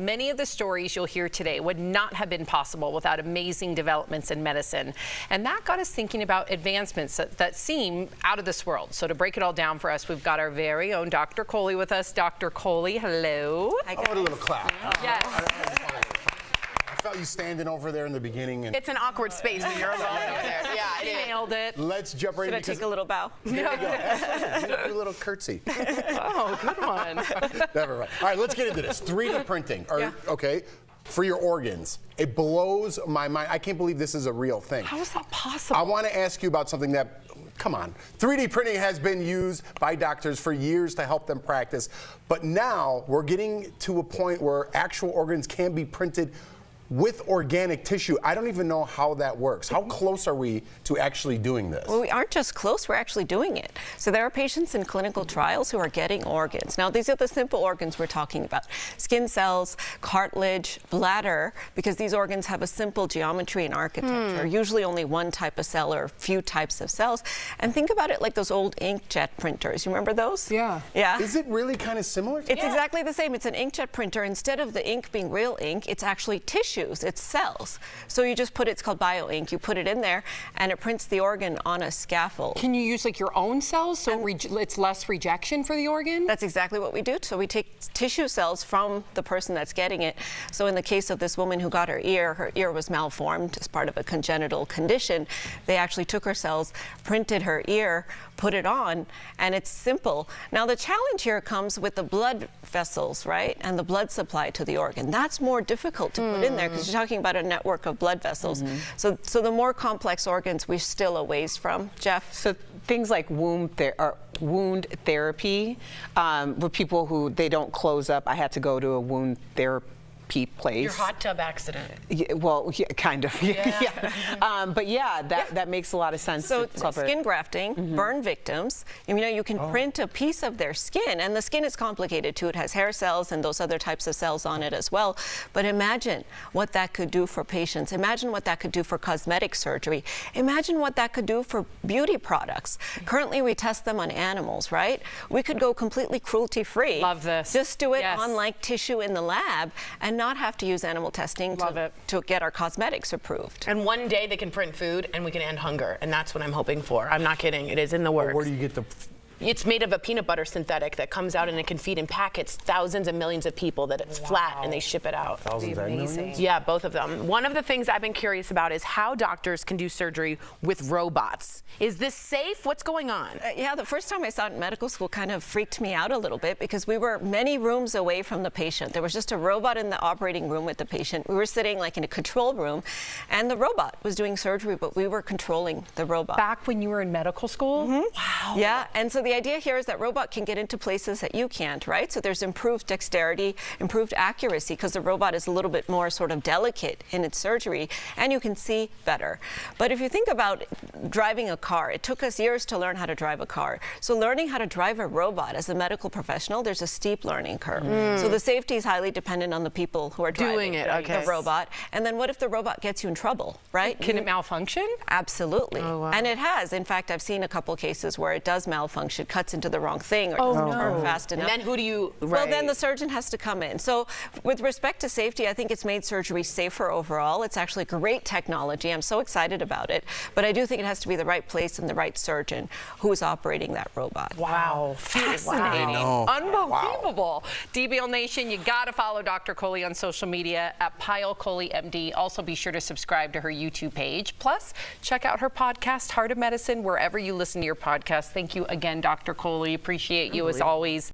many of the stories you'll hear today would not have been possible without amazing developments in medicine. And that got us thinking about advancements that seem out of this world. So to break it all down for us, we've got our very own Dr. Coley with us. Dr. Coley, hello. Hi, guys. Oh, a little clap. Yes. I felt you standing over there in the beginning. And It's an awkward space when you're alone over there. Yeah, You nailed it. let's jump right Should I in. take a little bow? There we go. Absolutely. Do a little curtsy. Oh, good one. Never mind. All right, let's get into this. 3D printing. Okay. For your organs. It blows my mind. I can't believe this is a real thing. How is that possible? I want to ask you about something that, come on. 3D printing has been used by doctors for years to help them practice, but now we're getting to a point where actual organs can be printed with organic tissue. I don't even know how that works. How close are we to actually doing this? Well, we aren't just close, we're actually doing it. So there are patients in clinical trials who are getting organs. Now, these are the simple organs we're talking about. Skin cells, cartilage, bladder, because these organs have a simple geometry and architecture, usually only one type of cell or a few types of cells. And think about it like those old inkjet printers. You remember those? Yeah. Yeah. Is it really kind of similar? It's exactly the same. It's an inkjet printer. Instead of the ink being real ink, it's actually tissue. It's cells. So you just put it's called bioink. You put it in there and it prints the organ on a scaffold. Can you use like your own cells so it's less rejection for the organ? That's exactly what we do. So we take tissue cells from the person that's getting it. So in the case of this woman who got her ear was malformed as part of a congenital condition. They actually took her cells, printed her ear, put it on, and it's simple. Now the challenge here comes with the blood vessels, right? And the blood supply to the organ. That's more difficult to put in there because you're talking about a network of blood vessels. So the more complex organs we're still a ways from. Jeff? So things like wound therapy, for people who they don't close up, I had to go to a wound therapy place. Your hot tub accident. Yeah, well, yeah, kind of. Yeah. But yeah, that makes a lot of sense. So to cover. skin grafting, burn victims, you know, you can print a piece of their skin, and the skin is complicated too. It has hair cells and those other types of cells on it as well. But imagine what that could do for patients. Imagine what that could do for cosmetic surgery. Imagine what that could do for beauty products. Currently, we test them on animals, right? We could go completely cruelty-free. Love this. Just do it Yes. on like tissue in the lab and not have to use animal testing to get our cosmetics approved. And one day they can print food and we can end hunger. And that's what I'm hoping for. I'm not kidding. It is in the works. Where do you get the... It's made of a peanut butter synthetic that comes out and it can feed in packets thousands and millions of people that it's flat and they ship it out. Thousands and millions? Yeah, both of them. One of the things I've been curious about is how doctors can do surgery with robots. Is this safe? What's going on? Yeah, the first time I saw it in medical school kind of freaked me out a little bit because we were many rooms away from the patient. There was just a robot in the operating room with the patient. We were sitting like in a control room and the robot was doing surgery, but we were controlling the robot. Back when you were in medical school? Wow. Yeah, and so the idea here is that robot can get into places that you can't, right? So there's improved dexterity, improved accuracy because the robot is a little bit more sort of delicate in its surgery and you can see better. But if you think about driving a car, it took us years to learn how to drive a car. So learning how to drive a robot as a medical professional, there's a steep learning curve. So the safety is highly dependent on the people who are driving the robot. And then what if the robot gets you in trouble, right? Can it malfunction? Absolutely. Oh, wow. And it has. In fact, I've seen a couple cases where it does malfunction, cuts into the wrong thing or doesn't turn fast enough. And then who do you... Well, then the surgeon has to come in. So with respect to safety, I think it's made surgery safer overall. It's actually great technology. I'm so excited about it. But I do think it has to be the right place and the right surgeon who is operating that robot. Wow. Fascinating. Wow. Unbelievable. DBL Nation, you got to follow Dr. Coley on social media at Pyle Coley MD. Also, be sure to subscribe to her YouTube page. Plus, check out her podcast, Heart of Medicine, wherever you listen to your podcast. Thank you again, Dr. Coley. Appreciate you as always.